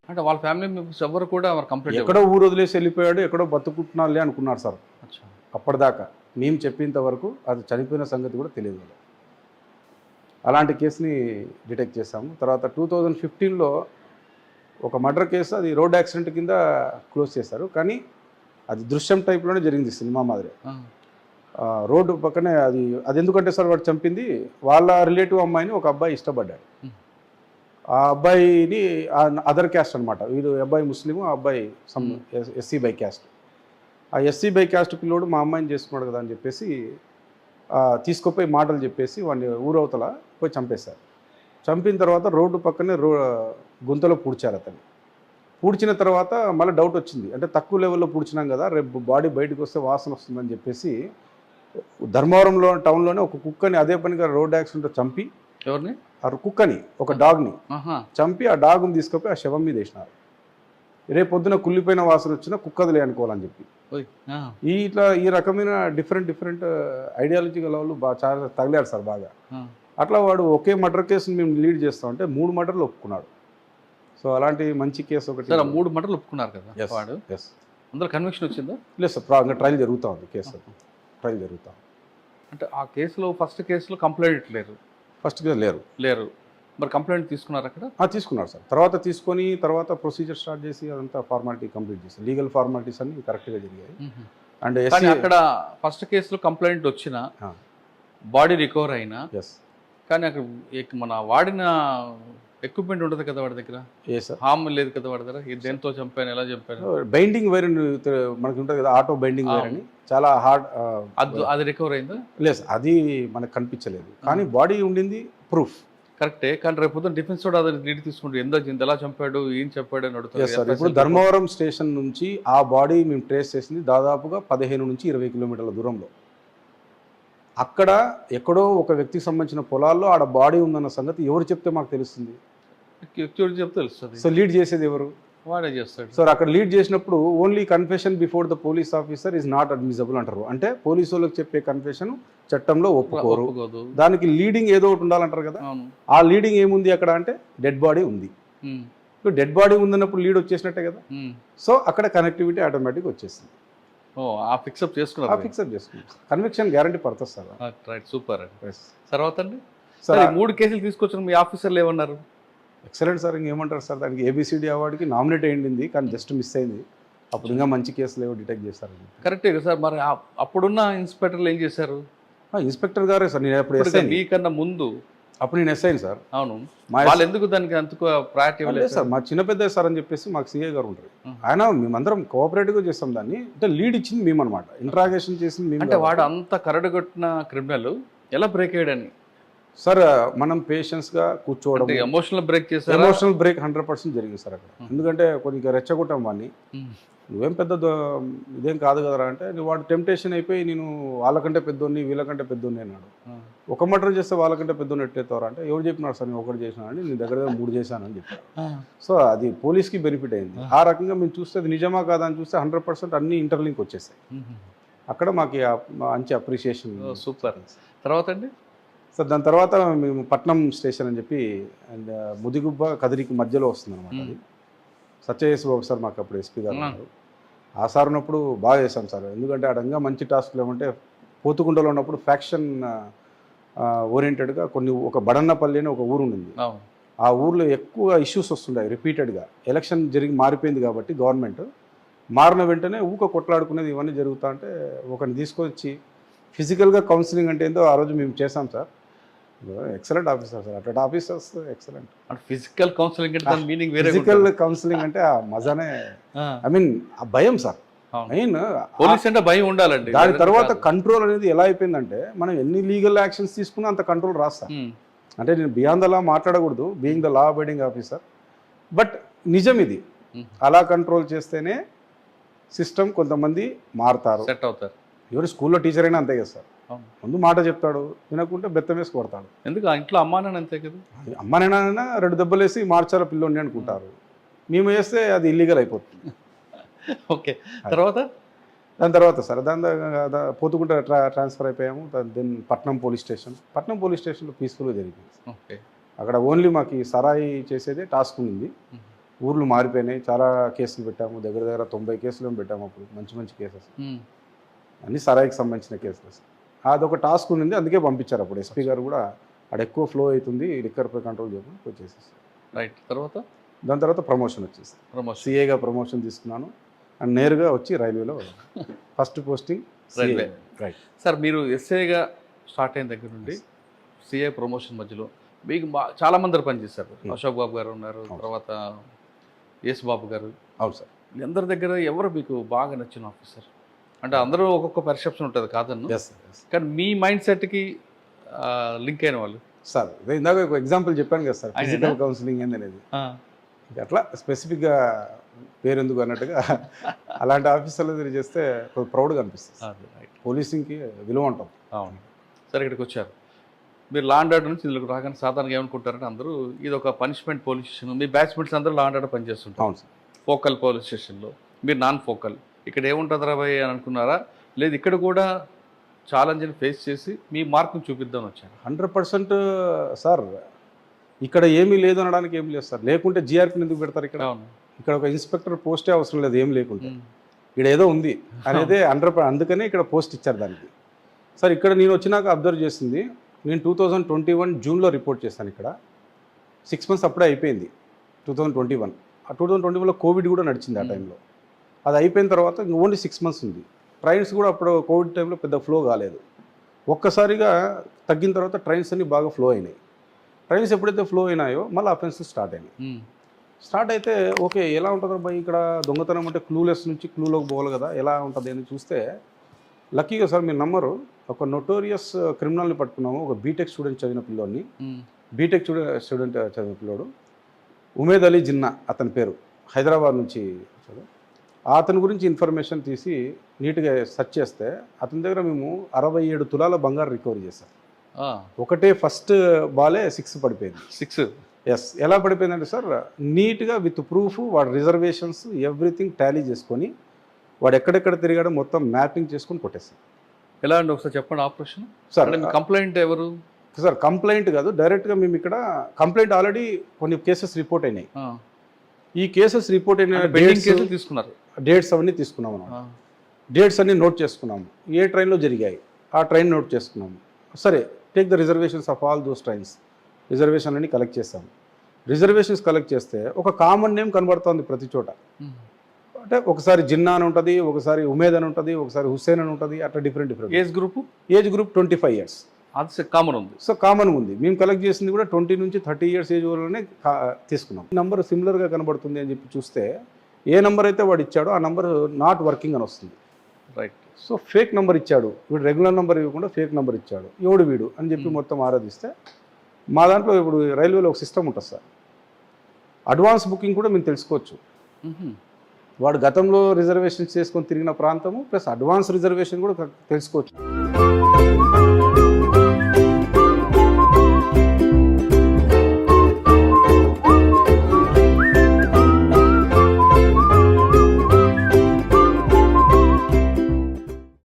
అంటే వాళ్ళ family members ఎవరు కూడా కంప్లీట్ ఎక్కడో ఊరు వదిలేసి వెళ్ళిపోయాడు, ఎక్కడో బతుకుంటున్నాళ్ళే అనుకున్నారు సార్ అప్పటిదాకా. మేము చెప్పేంత వరకు అది చనిపోయిన సంగతి కూడా తెలియదు వాళ్ళకి. అలాంటి కేసుని డిటెక్ట్ చేశాము. తర్వాత 2015లో ఒక మర్డర్ కేసు, అది రోడ్ యాక్సిడెంట్ కింద క్లోజ్ చేశారు. కానీ అది దృశ్యం టైప్లోనే జరిగింది, సినిమా మాదిరి. రోడ్డు పక్కనే అది ఎందుకంటే సార్ వాడు చంపింది వాళ్ళ రిలేటివ్ అమ్మాయిని ఒక అబ్బాయి ఇష్టపడ్డాడు. ఆ అబ్బాయిని అదర్ క్యాస్ట్ అనమాట. వీడు అబ్బాయి ముస్లిం, ఆ అబ్బాయి ఎస్సీ బై క్యాస్ట్. ఆ ఎస్సీ బై క్యాస్ట్ పిల్లోడు మా అమ్మాయిని చేసుకున్నాడు కదా అని చెప్పేసి తీసుకుపోయి మాటలు చెప్పేసి వాడిని ఊరవతల పోయి చంపేశారు. చంపిన తర్వాత రోడ్డు పక్కనే గుంతలో పూడ్చారు అతన్ని. పూడ్చిన తర్వాత మళ్ళీ డౌట్ వచ్చింది, అంటే తక్కువ లెవెల్లో పూడ్చినాం కదా, రేపు బాడీ బయటకు వస్తే వాసన వస్తుందని చెప్పేసి ధర్మవరంలో టౌన్లోనే ఒక కుక్కని అదే పనిగా రోడ్ యాక్సిడెంట్ చంపి, ఎవరిని, ఆ కుక్కని, ఒక డాగ్ని చంపి ఆ డాగ్ని తీసుకుపోయి ఆ శవం మీద వేసినారు. రేపు పొద్దున కుళ్ళిపోయిన వాసన వచ్చినా కుక్కదిలే అనుకోవాలని చెప్పి. ఇట్లా ఈ రకమైన డిఫరెంట్ ఐడియాలజీ గల వాళ్ళు చాలా తగిలారు సార్ బాగా. అట్లా వాడు ఒకే మర్డర్ కేసుని మేము లీడ్ చేస్తామంటే 3 మర్డర్లు ఒప్పుకున్నాడు. సో అలాంటి మంచి కేసు ఒకటి. 3 మర్డర్లు ఒప్పుకున్నారు కదా వాడు. అందులో కన్విక్షన్ వచ్చిందా? లేదు సార్, ఇంకా ట్రయల్ జరుగుతూ ఉంది, కేసు ట్రయల్ జరుగుతూ ఉంది. అంటే ఆ కేసులో ఫస్ట్ కేసులో కంప్లైంట్ లేరు, ఫస్ట్ కేసు లేరు. మరి కంప్లైంట్ తీసుకున్నారు అక్కడ? తీసుకున్నారు సార్. తర్వాత తీసుకొని తర్వాత ప్రొసీజర్ స్టార్ట్ చేసి అదంతా ఫార్మాలిటీ కంప్లీట్ చేసి లీగల్ ఫార్మాలిటీస్ అన్ని కరెక్ట్గా జరిగాయి. అండ్ అక్కడ ఫస్ట్ కేసులో కంప్లైంట్ వచ్చిన బాడీ రికవర్ అయినా, కానీ అక్కడ మన వాడిన ఎక్విప్మెంట్ ఉంటుంది కదా వాడి దగ్గర, హామ్ లేదు కదా వాడి దగ్గర, దేంతో చంపాను, ఎలా చంపాను, బైండింగ్ వైర్ మనకి ఉంటుంది కదా, ఆటో బైండింగ్ వైర్ అని, చాలా హార్డ్. అది రికవర్ అయిందా? లేదు, అది మనకు కనిపించలేదు, కానీ బాడీ ఉండింది ప్రూఫ్ కరెక్టే. కానీ రేపు పొద్దున డిఫెన్స్ కూడా అది నీటి తీసుకుంటారు, ఎలా చంపాడు, ఏం చెప్పాడు అని అడుగుతారు. ఇప్పుడు ధర్మవరం స్టేషన్ నుంచి ఆ బాడీ మేము ట్రేస్ చేసింది దాదాపుగా 15 నుంచి 20 కిలోమీటర్ల దూరంలో. అక్కడ ఎక్కడో ఒక వ్యక్తికి సంబంధించిన పొలాల్లో ఆడ బాడీ ఉందన్న సంగతి ఎవరు చెప్తే మాకు తెలుస్తుంది? చెప్తే తెలుస్తుంది. సో లీడ్ చేసేది ఎవరు? వాడే చేస్తాడు. సో అక్కడ లీడ్ చేసినప్పుడు only confession before the police officer is not admissible అంటారు. అంటే పోలీసు వాళ్ళకి చెప్పే కన్ఫెషన్ చట్టంలో ఒప్పుకోరు. దానికి లీడింగ్ ఏదో ఒకటి ఉండాలంటారు కదా. ఆ లీడింగ్ ఏముంది అక్కడ అంటే డెడ్ బాడీ ఉంది. ఇప్పుడు డెడ్ బాడీ ఉందన్నప్పుడు లీడ్ వచ్చేసినట్టే కదా. సో అక్కడ కనెక్టివిటీ ఆటోమేటిక్ వచ్చేసింది. ఫిక్సప్ చేసుకున్నారు. కన్విక్షన్ గ్యారంటీ పడుతుంది సార్. Right, super. తర్వాత అండి, 3 కేసులు తీసుకొచ్చిన మీ ఆఫీసర్లు ఏమన్నారు? Excellent sir. ఇంకేమంటారు సార్, దానికి ఏబిసిడి అవార్డుకి నామినేట్ అయ్యింది, కానీ జస్ట్ మిస్ అయింది. అప్పుడు ఇంకా మంచి కేసులు ఏవో డిటెక్ట్ చేస్తారు. కరెక్టే కదా సార్. మరి అప్పుడున్న ఇన్స్పెక్టర్లు ఏం చేశారు? ఇన్స్పెక్టర్ గారే సార్. నేను అప్పుడు మీకన్నా ముందు అప్పుడు నేను ఎస్ఐని సార్. అవును, వాళ్ళు ఎందుకు దానికి అంతకు ప్రయారిటీ ఇవ్వలేదు సార్? మా చిన్న పెద్ద సార్ అని చెప్పేసి మాకు సిఐ గారు ఉంటారు. ఆయన మేమందరం కోఆపరేటివ్గా చేస్తాం దాన్ని. అంటే లీడ్ ఇచ్చింది మేము అనమాట, ఇంట్రాగేషన్ చేసింది మేము. అంటే వాడు అంత కరడుగొట్టిన క్రిమినల్ ఎలా బ్రేక్ అయ్యాడని సార్ మనం పేషెన్స్గా కూర్చోవడం. ఎమోషనల్ బ్రేక్ చేశారు. ఎమోషనల్ బ్రేక్ 100% జరిగింది సార్ అక్కడ. ఎందుకంటే కొద్దిగా రెచ్చగొట్టాం వాడిని. నువ్వేం పెద్ద ఇదేం కాదు కదరా అంటే, వాడు టెంప్టేషన్ అయిపోయి నేను వాళ్ళకంటే పెద్దోడిని వీళ్ళకంటే పెద్దోడిని అన్నాడు. ఒక మర్డర్ చేస్తే వాళ్ళకంటే పెద్దోడిని ఎట్లెత్తారా అంటే, ఎవరు చెప్పినాడు సార్ నేను ఒకటి చేసినా అని, నీ దగ్గర 3 చేశానని చెప్పాను. సో అది పోలీస్కి బెనిఫిట్ అయింది. ఆ రకంగా మేము చూస్తే అది నిజమా కాదా అని చూస్తే 100% అన్ని ఇంటర్లింక్ వచ్చేసాయి. అక్కడ మాకు మంచి అప్రిషియేషన్. సూపర్. తర్వాత అండి సార్, దాని తర్వాత మేము పట్నం స్టేషన్ అని చెప్పి, అండ్ ముదిగుబ్బ కదిరికి మధ్యలో వస్తుంది అనమాట. అది సత్యయేసు బాబు సార్ మాకు అప్పుడు ఎస్పీ గారు ఉన్నారు. ఆ సార్ ఉన్నప్పుడు బాగా చేశాం సార్. ఎందుకంటే అడంగా మంచి టాస్క్లు ఏమంటే, పోతుకుంటలో ఉన్నప్పుడు ఫ్యాక్షన్ ఓరియంటెడ్గా ఒక బడన్నపల్లి అని ఒక ఊరు ఉంది. ఆ ఊర్లో ఎక్కువ ఇష్యూస్ వస్తుంటాయి రిపీటెడ్గా. ఎలక్షన్ మారిపోయింది కాబట్టి గవర్నమెంట్ మారిన వెంటనే కొట్లాడుకునేది ఇవన్నీ జరుగుతా అంటే, ఒకరిని తీసుకొచ్చి ఫిజికల్గా కౌన్సిలింగ్ అంటే ఏందో ఆ రోజు మేము చేసాం సార్. Excellent officer sir. అట్లా ఆఫీసర్స్ ఎక్సలెంట్. ఫిజికల్ కౌన్సిలింగ్ అంటే మీనింగ్ వేరే. ఫిజికల్ కౌన్సిలింగ్ అంటే ఆ మజానే, ఐ మీన్ ఆ భయం సార్. మెయిన్ పోలీస్ అంటే భయం ఉండాలండి. దాని తర్వాత కంట్రోల్ అనేది ఎలా అయిపోయిందంటే, మనం ఎన్ని లీగల్ యాక్షన్స్ తీసుకున్నా అంత కంట్రోల్ రాస్తాం. అంటే నేను బియాండ్ ద లా మాట్లాడకూడదు, being the law abiding officer, but నిజం ఇది. అలా కంట్రోల్ చేస్తేనే సిస్టమ్ కొంతమంది మారుతారు, సెట్ అవుతారు. ఎవరు స్కూల్లో టీచర్ అయినా అంతే కదా సార్. ముందు మాట చెప్తాడు, వినకుంటే బెత్తం వేసి కొడతాడు. ఎందుకు ఆ ఇంట్లో అమ్మానైనా అంతే కదా. అమ్మానైనా 2 దెబ్బలేసి మార్చాల పిల్లోని అనుకుంటారు. మేము వేస్తే అది ఇల్లీగల్ అయిపోతుంది. ఓకే. తర్వాత దాని తర్వాత సార్ పోతుకుంట ట్రాన్స్ఫర్ అయిపోయాము. దెన్ పట్నం పోలీస్ స్టేషన్లో పీస్ఫుల్గా జరిగింది. ఓకే. అక్కడ ఓన్లీ మాకు ఈ సరాయి చేసేదే టాస్క్ ఉంది. ఊర్లు మారిపోయినాయి, చాలా కేసులు పెట్టాము, దగ్గర దగ్గర 90 కేసులు పెట్టాము అప్పుడు, మంచి మంచి కేసెస్ అన్ని సరాయికి సంబంధించిన కేసులు. అదొక టాస్క్ ఉంది, అందుకే పంపించారు అప్పుడు ఎస్పీ గారు కూడా. అక్కడ ఎక్కువ ఫ్లో అవుతుంది, లిక్కర్పై కంట్రోల్ చేయమని వచ్చేసేసి. రైట్. తర్వాత దాని తర్వాత ప్రమోషన్ వచ్చేసి సిఏగా ప్రమోషన్ తీసుకున్నాను అండ్ నేరుగా వచ్చి రైల్వేలో first posting railway. Right sir, మీరు ఎస్ఐగా స్టార్ట్ అయిన దగ్గర నుండి సిఏ ప్రమోషన్ మధ్యలో మీకు చాలా మంది పనిచేశారు. అశోక్ బాబు గారు ఉన్నారు, తర్వాత ఎస్ బాబు గారు. అవును సార్. అందరి దగ్గర ఎవరు మీకు బాగా నచ్చిన ఆఫీసర్? అంటే అందరూ ఒక్కొక్క పర్సెప్షన్ ఉంటుంది కాదన్ను, కానీ మీ మైండ్ సెట్కి లింక్ అయిన వాళ్ళు సార్. ఇందాక ఒక ఎగ్జాంపుల్ చెప్పాను కదా సార్, ఫిజికల్ కౌన్సిలింగ్ అనేది. అట్లా స్పెసిఫిక్గా పేరు ఎందుకు అన్నట్టుగా అలాంటి ఆఫీసర్లు మీరు చేస్తే కొంచెం ప్రౌడ్గా అనిపిస్తుంది. పోలీసింగ్కి విలువ ఉంటుంది. అవును. సరే, ఇక్కడికి వచ్చారు మీరు. లా అండ్ ఆర్డర్ నుంచి ఇందులోకి రాగానే సాధారణంగా ఏమనుకుంటారంటే అందరూ ఇది ఒక పనిష్మెంట్ పోలీస్ స్టేషన్. మీ బ్యాచ్మెంట్స్ అందరూ లా అండ్ ఆర్డర్ పనిచేస్తుంటారు. అవును సార్. ఫోకల్ పోలీస్ స్టేషన్లో మీరు నాన్ ఫోకల్. ఇక్కడ ఏముంటుంది రాబాయ్ అని అనుకున్నారా? లేదు, ఇక్కడ కూడా ఛాలెంజ్ని ఫేస్ చేసి మీ మార్క్ని చూపిద్దామని వచ్చారు? 100% సార్. ఇక్కడ ఏమీ లేదు అనడానికి ఏం లేదు సార్. లేకుంటే జిఆర్పీని ఎందుకు పెడతారు ఇక్కడ? ఇక్కడ ఒక ఇన్స్పెక్టర్ పోస్టే అవసరం లేదు, ఏం లేకుంటే. ఇక్కడ ఏదో ఉంది అనేది 100%. అందుకనే ఇక్కడ పోస్ట్ ఇచ్చారు దానికి. సార్, ఇక్కడ నేను వచ్చినాక అబ్జర్వ్ చేసింది, నేను 2021 జూన్లో రిపోర్ట్ చేశాను. ఇక్కడ 6 months అప్పుడే అయిపోయింది 2021. ఆ 2021లో కోవిడ్ కూడా నడిచింది ఆ టైంలో. అది అయిపోయిన తర్వాత ఓన్లీ 6 months ఉంది. ట్రైన్స్ కూడా అప్పుడు కోవిడ్ టైంలో పెద్ద ఫ్లో కాలేదు. ఒక్కసారిగా తగ్గిన తర్వాత ట్రైన్స్ అన్నీ బాగా ఫ్లో అయినాయి. ట్రైన్స్ ఎప్పుడైతే ఫ్లో అయినాయో మళ్ళీ అఫెన్సెస్ స్టార్ట్ అయినాయి. స్టార్ట్ అయితే ఓకే, ఎలా ఉంటుంది అబ్బాయి ఇక్కడ దొంగతనం అంటే క్లూలెస్ నుంచి క్లూలోకి పోవాలి కదా, ఎలా ఉంటుంది అని చూస్తే లక్కీగా సార్ మీరు నమ్మరు, ఒక నోటోరియస్ క్రిమినల్ని పట్టుకున్నాము. ఒక బీటెక్ స్టూడెంట్ చదివిన పిల్లోడిని. బీటెక్ స్టూడెంట్ చదివిన పిల్లోడు ఉమేద్ అలీ జిన్నా అతని పేరు, హైదరాబాద్ నుంచి వచ్చాడు. అతని గురించి ఇన్ఫర్మేషన్ తీసి నీట్గా సెర్చ్ చేస్తే అతని దగ్గర మేము 67 తులాల బంగారు రికవరీ చేశాం. ఒకటే ఫస్ట్ బాలే 6 పడిపోయింది. 6? ఎస్. ఎలా పడిపోయిందంటే సార్, నీట్గా విత్ ప్రూఫ్, వాడు రిజర్వేషన్స్ ఎవ్రీథింగ్ టాలీ చేసుకొని వాడు ఎక్కడెక్కడ తిరిగాడో మొత్తం మ్యాపింగ్ చేసుకొని కొట్టేస్తాం. ఎలా అండి ఒకసారి చెప్పండి ఆపరేషన్? సార్, కంప్లైంట్ ఎవరు సార్? కంప్లైంట్ కాదు, డైరెక్ట్గా మేము ఇక్కడ కంప్లైంట్ ఆల్రెడీ కొన్ని కేసెస్ రిపోర్ట్ అయినాయి. ఈ కేసెస్ రిపోర్ట్ అయిన కేసులు తీసుకున్నారు, డేట్స్ అవన్నీ తీసుకున్నాము. డేట్స్ అన్నీ నోట్ చేసుకున్నాము. ఏ ట్రైన్లో జరిగాయి ఆ ట్రైన్ నోట్ చేసుకున్నాము. సరే, take the reservations of all those trains. Reservation అన్ని కలెక్ట్ చేస్తాము. రిజర్వేషన్స్ కలెక్ట్ చేస్తే ఒక కామన్ నేమ్ కనబడుతుంది ప్రతి చోట. అంటే ఒకసారి జిన్నా అని ఉంటుంది, ఒకసారి ఉమేద్ అని ఉంటుంది, ఒకసారి హుస్సేన్ అని ఉంటుంది, అట్లా డిఫరెంట్. ఏజ్ గ్రూప్ 25 years అది కామన్ ఉంది. సో కామన్ ఉంది. మేము కలెక్ట్ చేసింది కూడా 20 నుంచి 30 years ఏజ్ వరలోనే తీసుకున్నాం. నంబర్ సిమిలర్గా కనబడుతుంది అని చెప్పి చూస్తే ఏ నెంబర్ అయితే వాడు ఇచ్చాడో ఆ నెంబర్ నాట్ వర్కింగ్ అని వస్తుంది. రైట్. సో ఫేక్ నెంబర్ ఇచ్చాడు వీడు, రెగ్యులర్ నెంబర్ ఇవ్వకుండా ఫేక్ నెంబర్ ఇచ్చాడు. ఎవడు వీడు అని చెప్పి మొత్తం ఆరాధిస్తే మా దాంట్లో ఇప్పుడు రైల్వేలో ఒక సిస్టమ్ ఉంటుంది సార్, అడ్వాన్స్ బుకింగ్ కూడా మేము తెలుసుకోవచ్చు. వాడు గతంలో రిజర్వేషన్స్ చేసుకొని తిరిగిన ప్రాంతము ప్లస్ అడ్వాన్స్ రిజర్వేషన్ కూడా తెలుసుకోవచ్చు.